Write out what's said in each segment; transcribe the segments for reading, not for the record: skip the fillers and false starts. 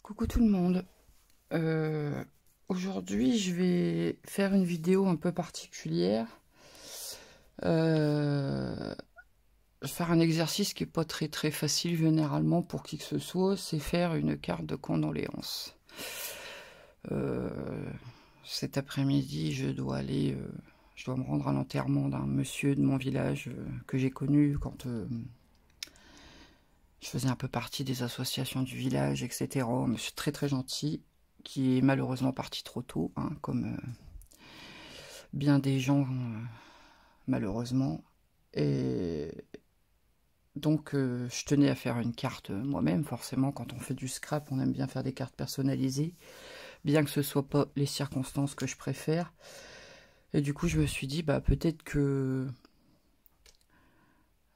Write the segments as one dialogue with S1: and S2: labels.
S1: Coucou tout le monde. Aujourd'hui, je vais faire une vidéo un peu particulière. Je vais faire un exercice qui n'est pas très facile généralement pour qui que ce soit, c'est faire une carte de condoléances. Cet après-midi, je dois me rendre à l'enterrement d'un monsieur de mon village que j'ai connu quand je faisais un peu partie des associations du village, etc. Un monsieur très gentil, qui est malheureusement parti trop tôt, hein, comme bien des gens, malheureusement. Et donc, je tenais à faire une carte moi-même. Forcément, quand on fait du scrap, on aime bien faire des cartes personnalisées, bien que ce soit pas les circonstances que je préfère. Et du coup, je me suis dit, bah peut-être que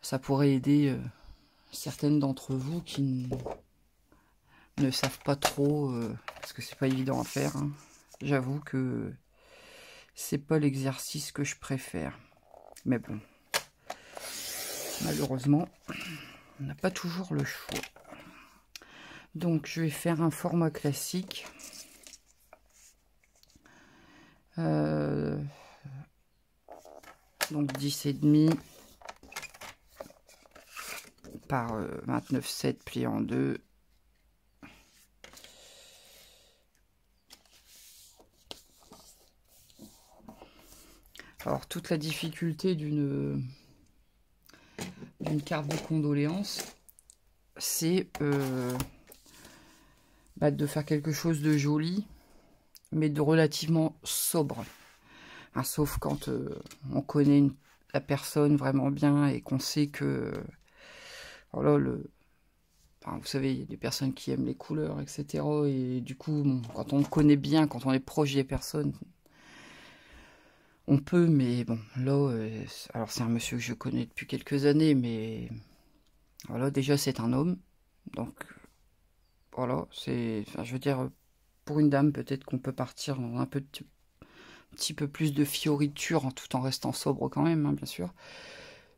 S1: ça pourrait aider certaines d'entre vous qui ne savent pas trop, parce que c'est pas évident à faire, hein. J'avoue que c'est pas l'exercice que je préfère. Mais bon, malheureusement, on n'a pas toujours le choix. Donc je vais faire un format classique. Donc 10,5 par 29,7 plié en deux. Alors toute la difficulté d'une carte de condoléances, c'est de faire quelque chose de joli, mais de relativement sobre. Hein, sauf quand on connaît la personne vraiment bien et qu'on sait que voilà, vous savez, il y a des personnes qui aiment les couleurs, etc. Et du coup, bon, quand on connaît bien, quand on est proche des personnes, on peut, mais bon, là, alors c'est un monsieur que je connais depuis quelques années, mais voilà, déjà c'est un homme, donc voilà, enfin, je veux dire, pour une dame, peut-être qu'on peut partir dans un petit peu plus de fioriture, tout en restant sobre quand même, hein, bien sûr.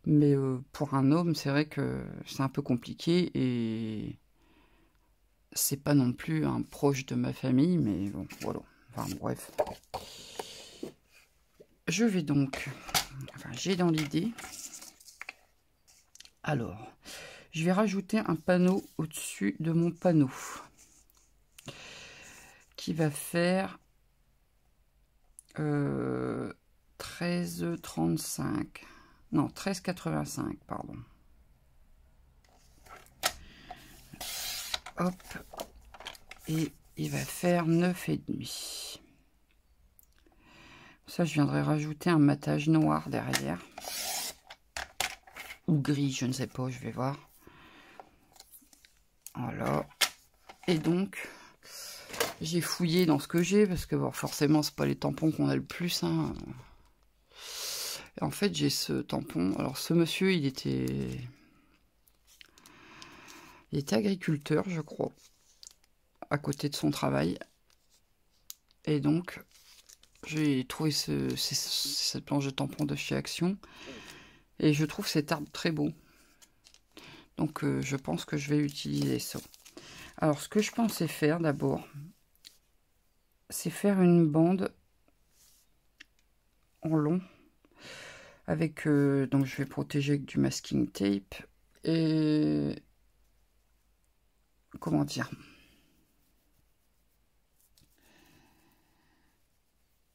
S1: Mais pour un homme, c'est vrai que c'est un peu compliqué, et c'est pas non plus un proche de ma famille, mais bon, voilà. Enfin, bref. Je vais donc... Enfin, j'ai dans l'idée... Alors, je vais rajouter un panneau au-dessus de mon panneau. Qui va faire... 13,35. Non, 13,85, pardon. Hop. Et il va faire 9,5. Ça, je viendrai rajouter un matage noir derrière. Ou gris, je ne sais pas, je vais voir. Voilà. Et donc, j'ai fouillé dans ce que j'ai, parce que bon, forcément, c'est pas les tampons qu'on a le plus, hein. Et en fait, j'ai ce tampon. Alors, ce monsieur, il était agriculteur, je crois, à côté de son travail. Et donc, j'ai trouvé cette planche de tampon de chez Action. Et je trouve cet arbre très beau. Donc, je pense que je vais utiliser ça. Alors, ce que je pensais faire d'abord, c'est faire une bande en long. Avec, donc, je vais protéger avec du masking tape. Et... Comment dire,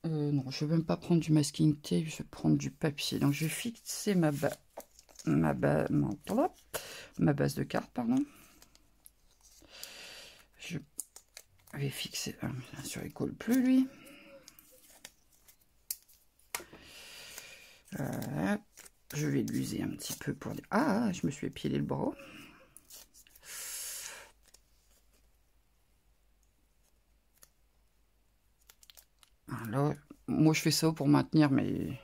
S1: non, je vais même pas prendre du masking tape, je vais prendre du papier. Donc, je vais fixer ma base de carte, pardon. Je vais fixer... bien sûr, il colle plus, lui. Je vais l'user un petit peu pour... Ah, je me suis épilé le bras. Alors, moi, je fais ça pour maintenir mes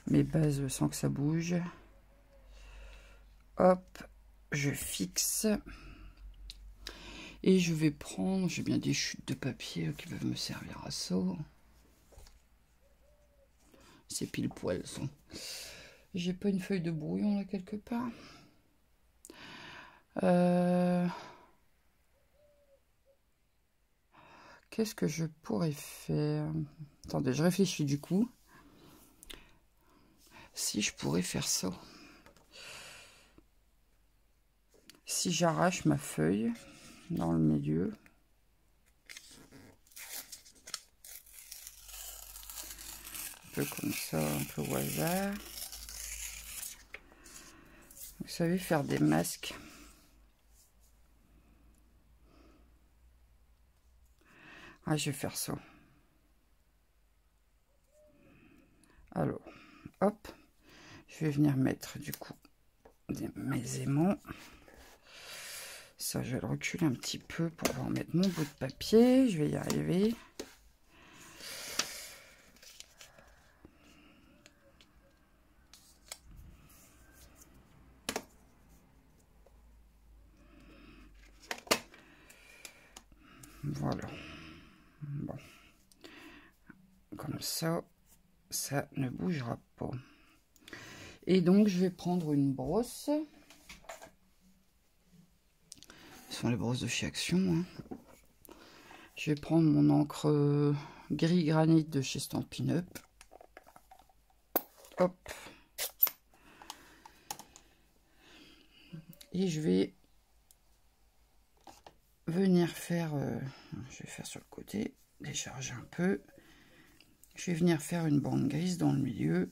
S1: bases sans que ça bouge. Hop, je fixe. Et je vais prendre... J'ai bien des chutes de papier qui peuvent me servir à ça. C'est pile poil, ça. J'ai pas une feuille de brouillon, là, quelque part? Qu'est-ce que je pourrais faire? Attendez, je réfléchis du coup. Si je pourrais faire ça. Si j'arrache ma feuille dans le milieu. Un peu comme ça, un peu au hasard. Vous savez faire des masques. Ah, je vais faire ça. Alors, hop. Je vais venir mettre du coup mes aimants. Ça, je vais le reculer un petit peu pour pouvoir mettre mon bout de papier. Je vais y arriver. Voilà. Bon. Comme ça, ça ne bougera pas. Et donc, je vais prendre une brosse. Ce sont les brosses de chez Action. Hein. Je vais prendre mon encre gris granit de chez Stampin' Up. Hop. Et je vais venir faire... je vais faire sur le côté, décharger un peu. Je vais venir faire une bande grise dans le milieu.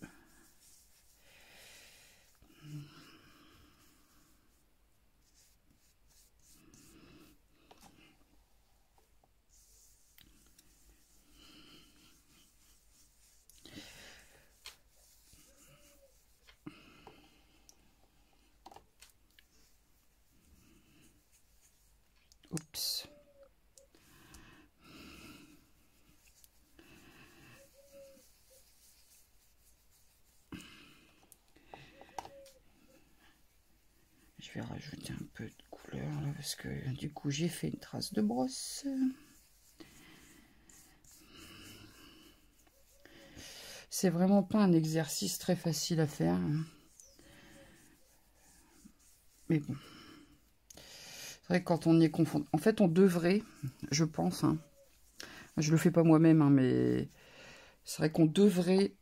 S1: Oups. Je vais rajouter un peu de couleur là parce que du coup j'ai fait une trace de brosse. C'est vraiment pas un exercice très facile à faire. Hein. Mais bon. C'est vrai que quand on y est confronté... En fait, on devrait, je pense, hein, je le fais pas moi-même, hein, mais c'est vrai qu'on devrait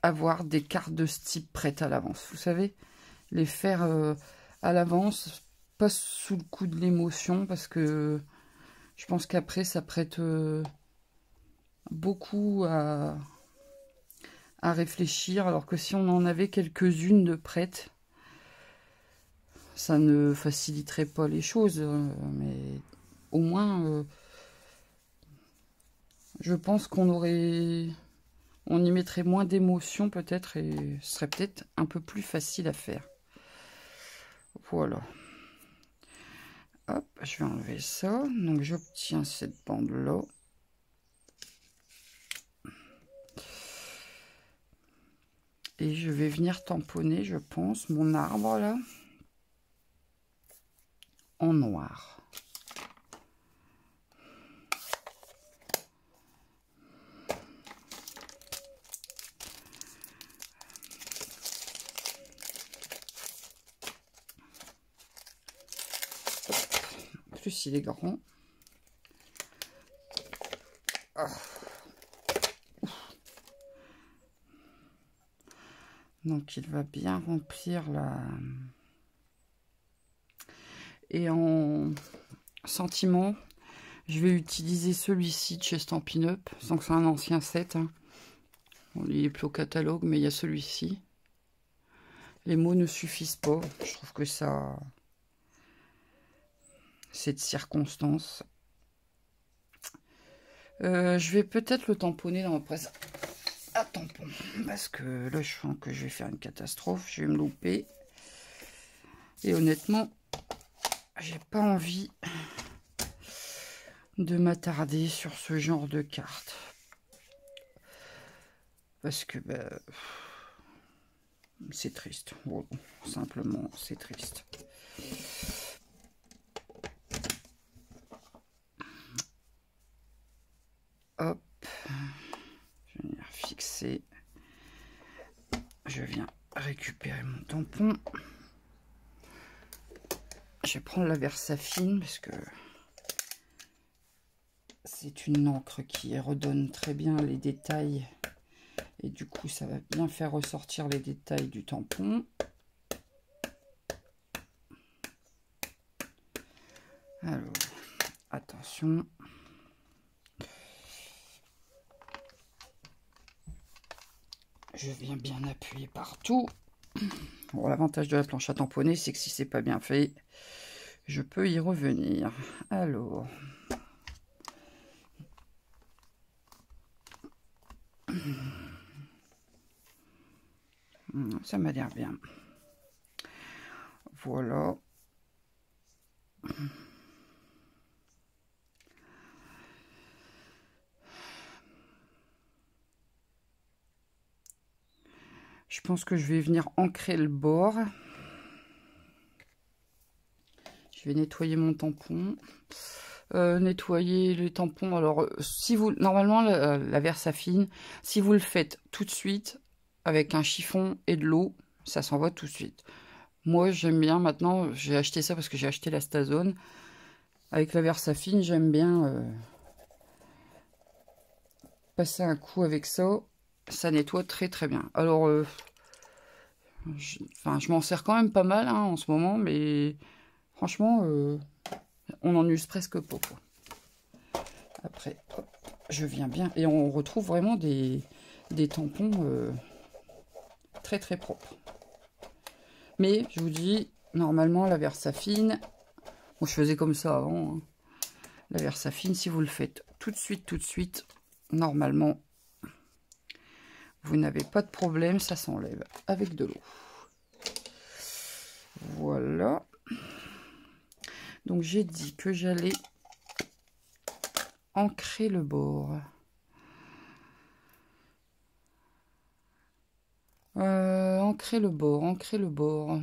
S1: avoir des cartes de ce type prêtes à l'avance. Vous savez, les faire à l'avance, pas sous le coup de l'émotion, parce que je pense qu'après, ça prête beaucoup à réfléchir, alors que si on en avait quelques-unes de prêtes, ça ne faciliterait pas les choses, mais au moins, je pense qu'on y mettrait moins d'émotion peut-être, et ce serait peut-être un peu plus facile à faire. Voilà. Hop, je vais enlever ça. Donc j'obtiens cette bande-là. Et je vais venir tamponner, je pense, mon arbre là, en noir. En plus, il est grand. Ah. Donc il va bien remplir la... Et en sentiment, je vais utiliser celui-ci de chez Stampin' Up. Sans que c'est un ancien set. Hein. Bon, il est plus au catalogue, mais il y a celui-ci. Les mots ne suffisent pas. Je trouve que ça... c'est de circonstance. Je vais peut-être le tamponner dans ma presse à tampon. Parce que là, je sens que je vais faire une catastrophe. Je vais me louper. Et honnêtement, j'ai pas envie de m'attarder sur ce genre de carte. Parce que c'est triste. Bon, simplement, c'est triste. Hop. Je vais venir fixer. Je viens récupérer mon tampon. je vais prendre la Versafine parce que c'est une encre qui redonne très bien les détails. Et du coup, ça va bien faire ressortir les détails du tampon. Alors, attention. Je viens bien appuyer partout. Bon, l'avantage de la planche à tamponner, c'est que si c'est pas bien fait, je peux y revenir. Alors, ça m'a l'air bien. Voilà. Je pense que je vais venir ancrer le bord. Je vais nettoyer mon tampon. Nettoyer les tampons. Alors, si vous normalement la Versafine, si vous le faites tout de suite avec un chiffon et de l'eau, ça s'envoie tout de suite. Moi, j'aime bien maintenant. J'ai acheté ça parce que j'ai acheté la Stazone. Avec la Versafine, j'aime bien passer un coup avec ça. Ça nettoie très très bien. Alors, je m'en sers quand même pas mal hein, en ce moment, mais franchement, on n'en use presque pas. Quoi. Après, hop, je viens bien. Et on retrouve vraiment des tampons très très propres. Mais, je vous dis, normalement, la Versafine, moi je faisais comme ça avant, hein. La Versafine, si vous le faites tout de suite, normalement, vous n'avez pas de problème, ça s'enlève avec de l'eau. Voilà. Donc j'ai dit que j'allais ancrer le bord. Ancrer le bord.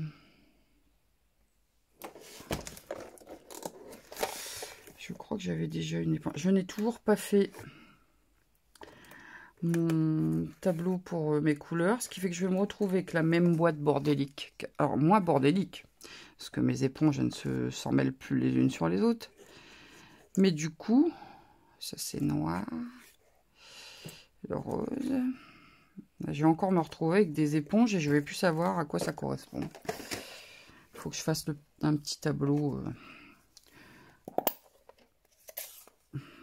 S1: Je crois que j'avais déjà une épingle. Je n'ai toujours pas fait mon tableau pour mes couleurs, ce qui fait que je vais me retrouver avec la même boîte bordélique. Alors moins bordélique, parce que mes éponges ne s'en mêlent plus les unes sur les autres. Mais du coup, ça c'est noir, le rose. Je vais encore me retrouver avec des éponges et je vais plus savoir à quoi ça correspond. Il faut que je fasse un petit tableau.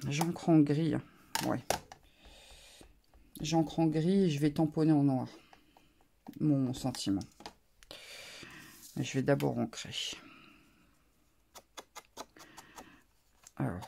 S1: J'encre en gris. Ouais. J'encre en gris et je vais tamponner en noir. Mon sentiment. Et je vais d'abord ancrer. Alors.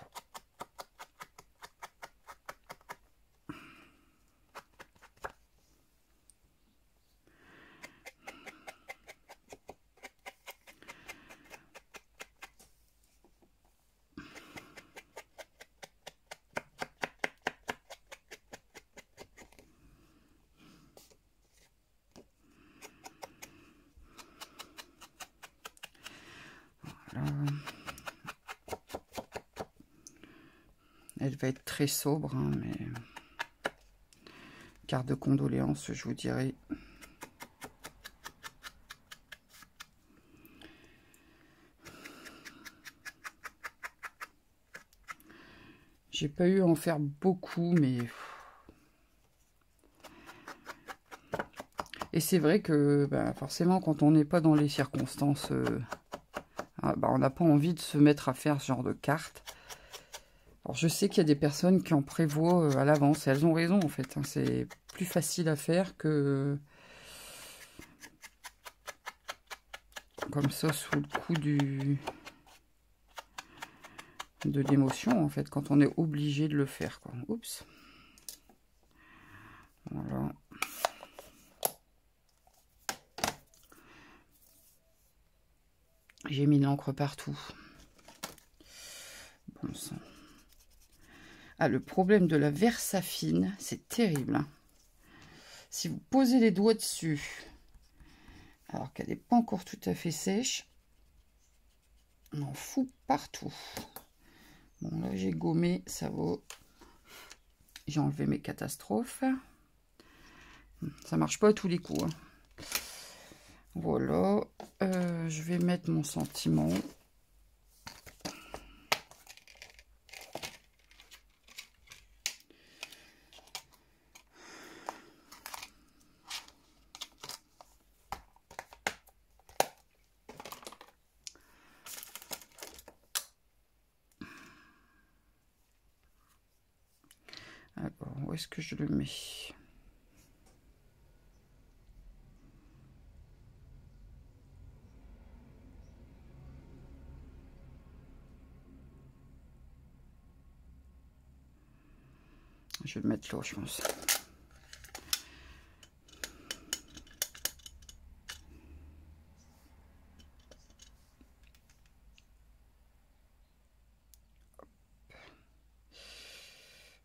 S1: Elle va être très sobre, hein, mais carte de condoléances, je vous dirais. J'ai pas eu à en faire beaucoup, mais... Et c'est vrai que bah, forcément, quand on n'est pas dans les circonstances, on n'a pas envie de se mettre à faire ce genre de cartes. Alors, je sais qu'il y a des personnes qui en prévoient à l'avance, et elles ont raison en fait. Hein, c'est plus facile à faire que comme ça, sous le coup de l'émotion en fait, quand on est obligé de le faire, quoi. Oups. Voilà. J'ai mis de l'encre partout. Bon sang. Ah, le problème de la Versafine, c'est terrible. Hein. Si vous posez les doigts dessus, alors qu'elle n'est pas encore tout à fait sèche, on en fout partout. Bon, là, j'ai gommé, ça va. J'ai enlevé mes catastrophes. Ça marche pas à tous les coups. Hein. Voilà. Je vais mettre mon sentiment. est-ce que je le mets? Je vais le mettre là, je pense.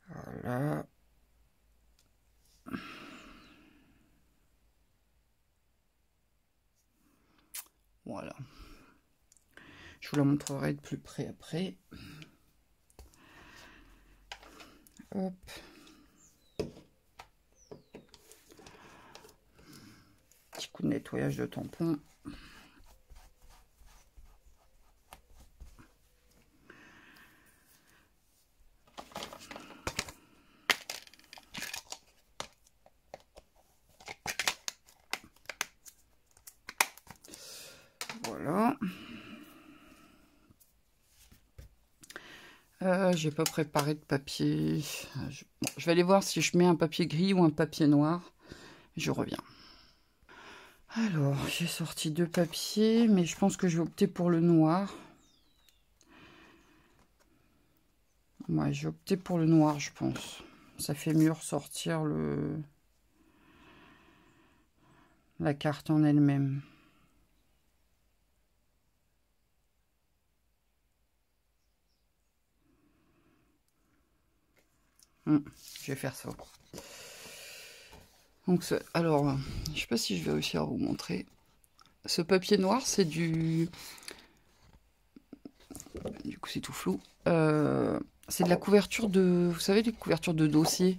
S1: Voilà. Voilà. Je vous la montrerai de plus près après. Hop. Petit coup de nettoyage de tampon. Voilà. J'ai pas préparé de papier. Je vais aller voir si je mets un papier gris ou un papier noir. Je reviens. Alors, j'ai sorti 2 papiers, mais je pense que je vais opter pour le noir. Ouais, j'ai opté pour le noir, je pense. Ça fait mieux ressortir la carte en elle-même. Je vais faire ça. Donc, alors, je sais pas si je vais réussir à vous montrer. Ce papier noir, c'est du coup, c'est tout flou. C'est de la couverture de... Vous savez, les couvertures de dossier.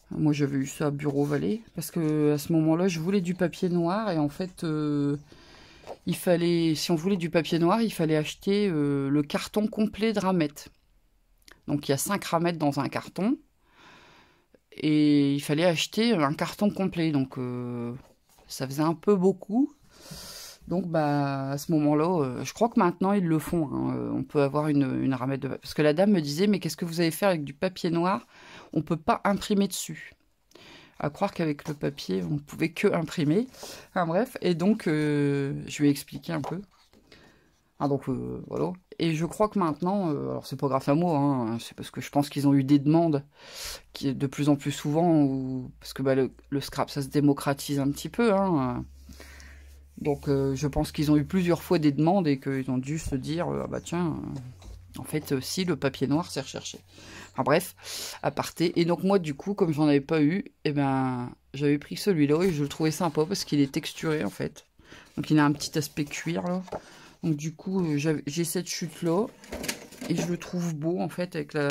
S1: Moi, j'avais eu ça à Bureau Vallée. Parce que à ce moment-là, je voulais du papier noir. Et en fait, il fallait... Si on voulait du papier noir, il fallait acheter le carton complet de ramettes. Donc, il y a 5 ramettes dans un carton. Et il fallait acheter un carton complet. Donc, ça faisait un peu beaucoup. Donc, bah, à ce moment-là, je crois que maintenant, ils le font. Hein. On peut avoir une ramette de... Parce que la dame me disait, mais qu'est-ce que vous allez faire avec du papier noir? On ne peut pas imprimer dessus. À croire qu'avec le papier, on ne pouvait que imprimer. Enfin, bref, et donc, je lui ai expliqué un peu. Ah, donc, voilà. Et je crois que maintenant, alors c'est pas grâce à moi, hein, c'est parce que je pense qu'ils ont eu des demandes qui de plus en plus souvent, parce que bah, le scrap, ça se démocratise un petit peu, hein. Donc je pense qu'ils ont eu plusieurs fois des demandes et qu'ils ont dû se dire ah bah tiens, en fait si le papier noir c'est recherché. Enfin bref, aparté. Et donc moi du coup comme j'en avais pas eu, et ben j'avais pris celui-là et je le trouvais sympa parce qu'il est texturé en fait. Donc il a un petit aspect cuir là. Donc du coup j'ai cette chute là et je le trouve beau en fait avec la.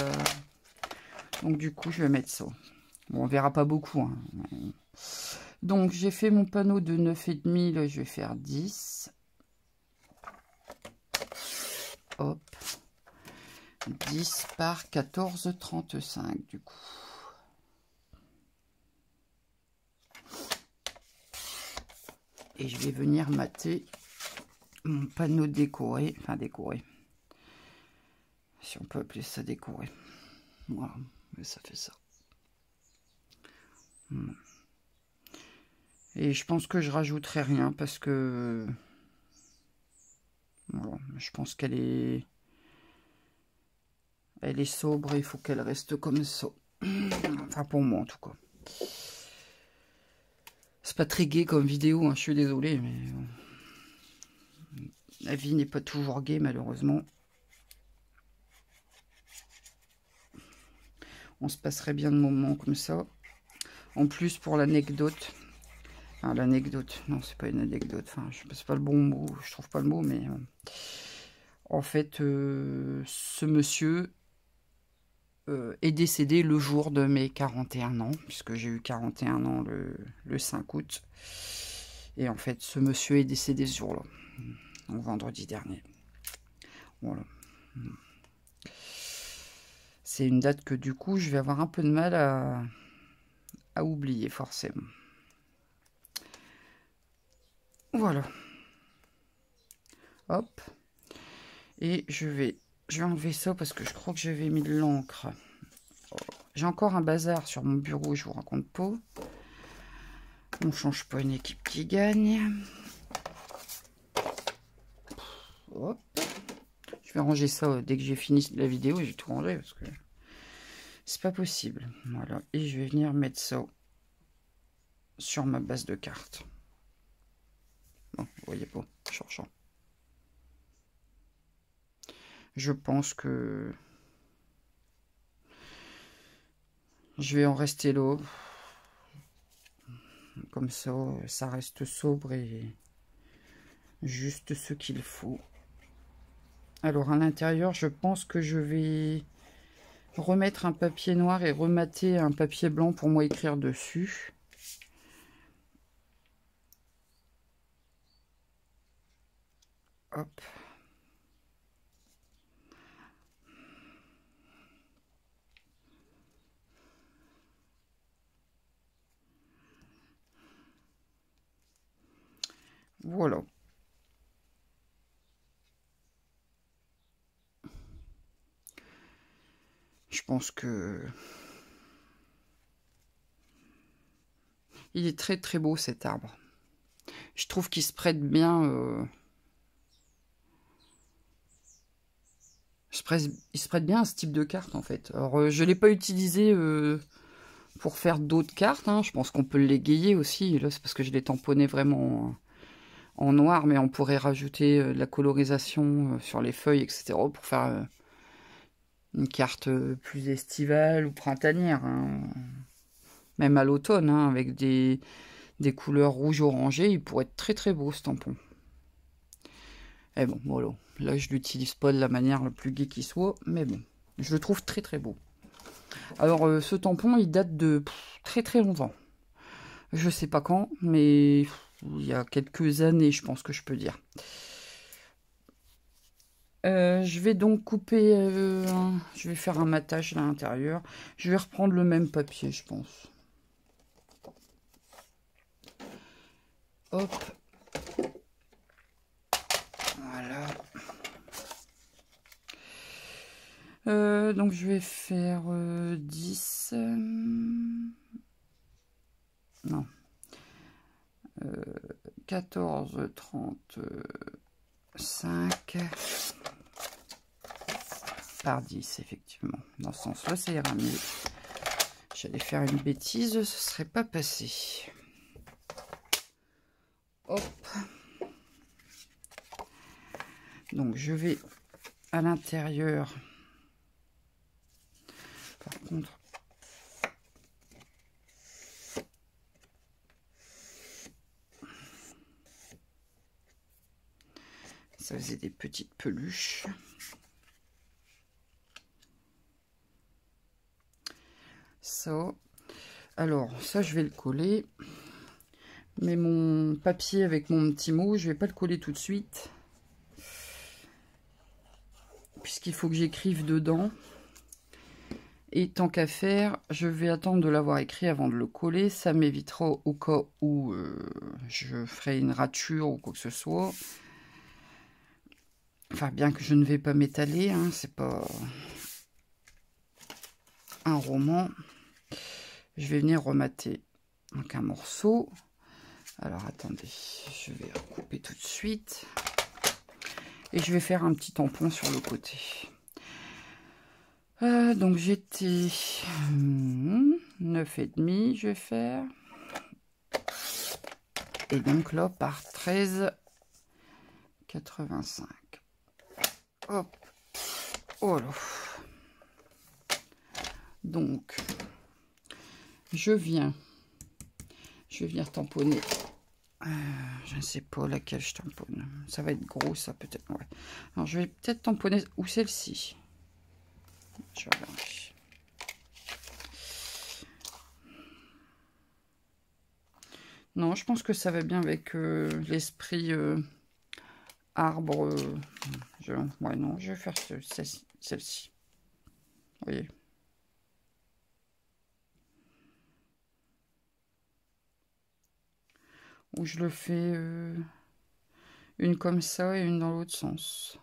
S1: Donc du coup je vais mettre ça. Bon on verra pas beaucoup. Hein. Donc, j'ai fait mon panneau de 9,5. Là, je vais faire 10. Hop. 10 par 14,35 du coup. Et je vais venir mater mon panneau décoré. Enfin, décoré. Si on peut appeler ça décoré. Voilà. Mais ça fait ça. Et je pense que je rajouterai rien parce que voilà, je pense qu'elle est sobre, il faut qu'elle reste comme ça. Enfin pour moi en tout cas. C'est pas très gai comme vidéo, hein, je suis désolée, mais la vie n'est pas toujours gaie malheureusement. On se passerait bien de moments comme ça. En plus pour l'anecdote. Enfin, l'anecdote, non, c'est pas une anecdote. Enfin, c'est pas le bon mot, je trouve pas le mot, mais en fait, ce monsieur est décédé le jour de mes 41 ans, puisque j'ai eu 41 ans le 5 août. Et en fait, ce monsieur est décédé ce jour-là, vendredi dernier. Voilà. C'est une date que du coup, je vais avoir un peu de mal à oublier, forcément. Voilà. Hop. Et je vais enlever ça parce que je crois que j'avais mis de l'encre. j'ai encore un bazar sur mon bureau, je vous raconte pas. On change pas une équipe qui gagne. Hop. Je vais ranger ça dès que j'ai fini la vidéo. J'ai tout rangé parce que c'est pas possible. Voilà. Et je vais venir mettre ça sur ma base de cartes. Bon, vous voyez pas, cherchant. Je pense que je vais en rester là. Comme ça, ça reste sobre et juste ce qu'il faut. Alors à l'intérieur, je pense que je vais remettre un papier noir et remater un papier blanc pour moi écrire dessus. Hop. Voilà. Je pense que il est très très beau cet arbre. Je trouve qu'il se prête bien. Il se prête bien à ce type de carte en fait. Alors je l'ai pas utilisé pour faire d'autres cartes. Hein. Je pense qu'on peut l'égayer aussi. Là c'est parce que je l'ai tamponné vraiment en noir, mais on pourrait rajouter de la colorisation sur les feuilles, etc. pour faire une carte plus estivale ou printanière. Hein. Même à l'automne, hein, avec des couleurs rouge-orangé, il pourrait être très très beau ce tampon. Et bon, voilà. Là, je l'utilise pas de la manière la plus gaie qui soit, mais bon, je le trouve très très beau. Alors, ce tampon, il date de très très longtemps. Je sais pas quand, mais il y a quelques années, je pense que je peux dire. Je vais donc couper, je vais faire un matage à l'intérieur. Je vais reprendre le même papier, je pense. Hop. Voilà. Donc je vais faire 10. Non. 14, 35 par 10, effectivement. Dans ce sens-là, ça ira mieux. J'allais faire une bêtise, ce serait pas passé. Hop. Donc je vais à l'intérieur. Par contre, ça faisait des petites peluches. Ça. Alors, ça, je vais le coller. Mais mon papier avec mon petit mot, je vais pas le coller tout de suite. Puisqu'il faut que j'écrive dedans. Et tant qu'à faire, je vais attendre de l'avoir écrit avant de le coller. Ça m'évitera au cas où je ferai une rature ou quoi que ce soit. Enfin, bien que je ne vais pas m'étaler, hein, c'est pas un roman. Je vais venir remater donc un morceau. Alors, attendez, je vais recouper tout de suite. Et je vais faire un petit tampon sur le côté. Donc, j'étais 9,5, je vais faire. Et donc là, par 13,85. Hop. Oh là. Donc, je viens tamponner. Je ne sais pas laquelle je tamponne. Ça va être gros, ça peut-être. Ouais. Alors, je vais peut-être tamponner ou celle-ci. Je vais regarder. Non, je pense que ça va bien avec l'esprit arbre. Ouais, non, je vais faire celle-ci. Vous voyez. Ou je le fais une comme ça et une dans l'autre sens.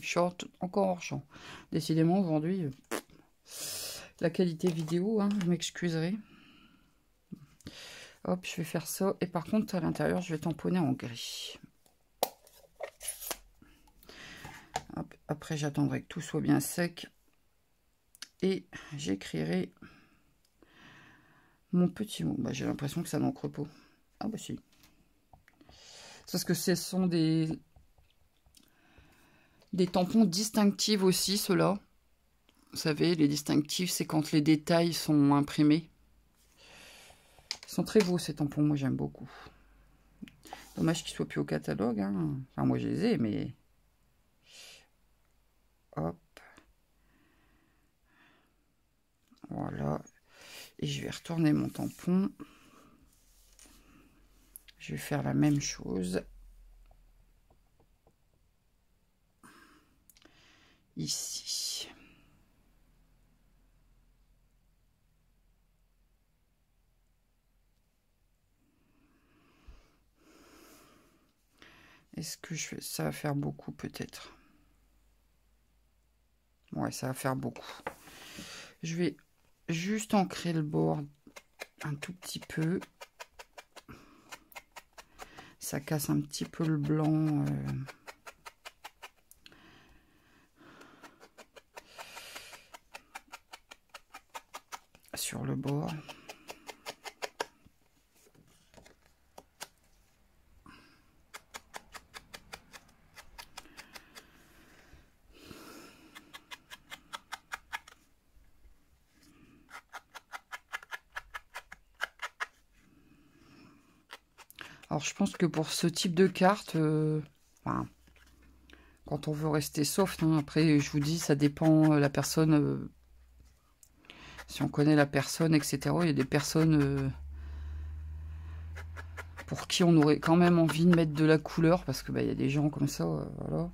S1: Short, encore hors champ. Décidément, aujourd'hui, la qualité vidéo, hein, je m'excuserai. Hop, je vais faire ça. Et par contre, à l'intérieur, je vais tamponner en gris. Hop, après, j'attendrai que tout soit bien sec. Et j'écrirai mon petit mot. Bah, j'ai l'impression que ça n'encre pas. Ah bah si. Parce que ce sont des tampons distinctifs aussi, ceux-là. Vous savez, les distinctifs, c'est quand les détails sont imprimés. Ils sont très beaux, ces tampons. Moi, j'aime beaucoup. Dommage qu'ils soient plus au catalogue. Hein. Enfin, moi, je les ai, mais... Hop. Voilà. Et je vais retourner mon tampon. Je vais faire la même chose. Ici. Est-ce que je fais... ça va faire beaucoup peut-être? Ouais, ça va faire beaucoup. Je vais juste ancrer le bord un tout petit peu. Ça casse un petit peu le blanc. Sur le bord. Alors je pense que pour ce type de carte, enfin, quand on veut rester soft, hein, après je vous dis, ça dépend la personne, si on connaît la personne, etc. Il y a des personnes pour qui on aurait quand même envie de mettre de la couleur, parce que bah, y a des gens comme ça, voilà.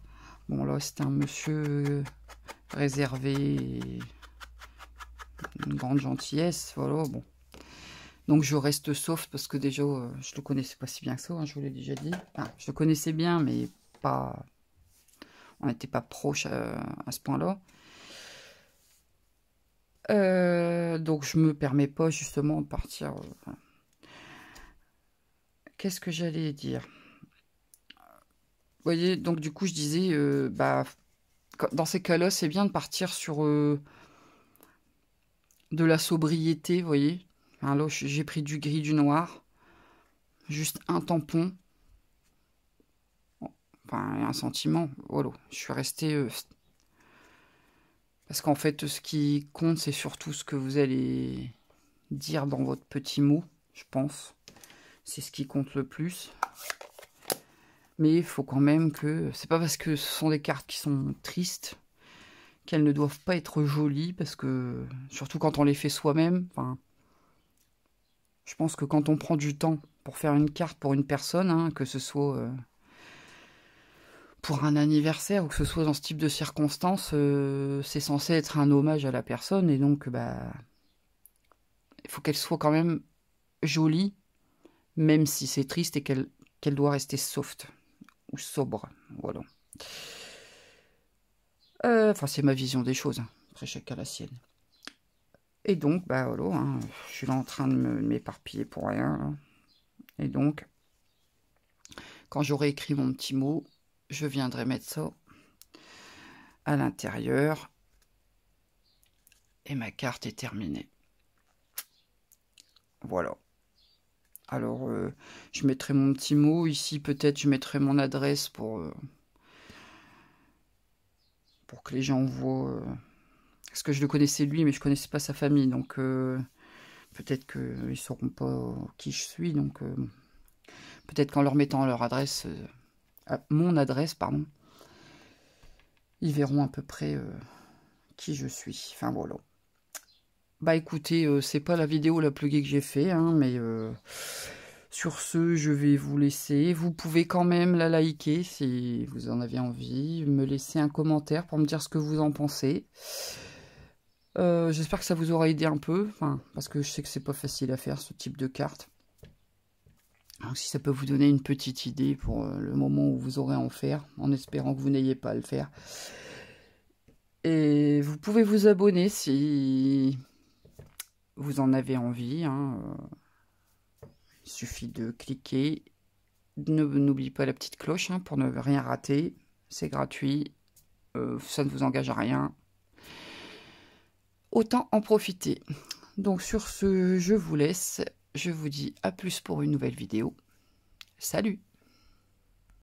S1: Bon là c'est un monsieur réservé, et une grande gentillesse, voilà, bon. Donc je reste soft parce que déjà je le connaissais pas si bien que ça, hein, je vous l'ai déjà dit. Enfin, je le connaissais bien, mais pas, on n'était pas proche à ce point-là. Donc je me permets pas justement de partir. Qu'est-ce que j'allais dire? Vous voyez, donc du coup je disais, bah, dans ces cas-là, c'est bien de partir sur de la sobriété, vous voyez. Enfin, là, j'ai pris du gris, du noir, juste un tampon. Enfin, un sentiment, voilà. Je suis restée... parce qu'en fait, ce qui compte, c'est surtout ce que vous allez dire dans votre petit mot, je pense. C'est ce qui compte le plus. Mais il faut quand même que... C'est pas parce que ce sont des cartes qui sont tristes qu'elles ne doivent pas être jolies, parce que... Surtout quand on les fait soi-même, enfin... Je pense que quand on prend du temps pour faire une carte pour une personne, hein, que ce soit... pour un anniversaire ou que ce soit dans ce type de circonstances, c'est censé être un hommage à la personne, et donc bah il faut qu'elle soit quand même jolie, même si c'est triste, et qu'elle doit rester soft ou sobre, voilà. Enfin c'est ma vision des choses, hein. Après chacun la sienne. Et donc bah voilà, hein, je suis là en train de m'éparpiller pour rien, hein. Et donc quand j'aurai écrit mon petit mot, je viendrai mettre ça à l'intérieur et ma carte est terminée. Voilà. Alors, je mettrai mon petit mot. Ici, peut-être, je mettrai mon adresse pour que les gens voient... parce que je le connaissais lui, mais je connaissais pas sa famille. Donc, peut-être qu'ils sauront pas qui je suis. Donc, peut-être qu'en leur mettant leur adresse... mon adresse, pardon, ils verront à peu près qui je suis. Enfin, voilà. Bah, écoutez, c'est pas la vidéo la plus gaie que j'ai fait, hein, mais... sur ce, je vais vous laisser. Vous pouvez quand même la liker si vous en avez envie. Me laisser un commentaire pour me dire ce que vous en pensez. J'espère que ça vous aura aidé un peu. Enfin, parce que je sais que c'est pas facile à faire ce type de carte. Donc si ça peut vous donner une petite idée pour le moment où vous aurez à en faire. En espérant que vous n'ayez pas à le faire. Et vous pouvez vous abonner si vous en avez envie, hein, il suffit de cliquer. N'oubliez pas la petite cloche hein, pour ne rien rater. C'est gratuit, ça ne vous engage à rien. Autant en profiter. Donc sur ce, je vous laisse. Je vous dis à plus pour une nouvelle vidéo. Salut!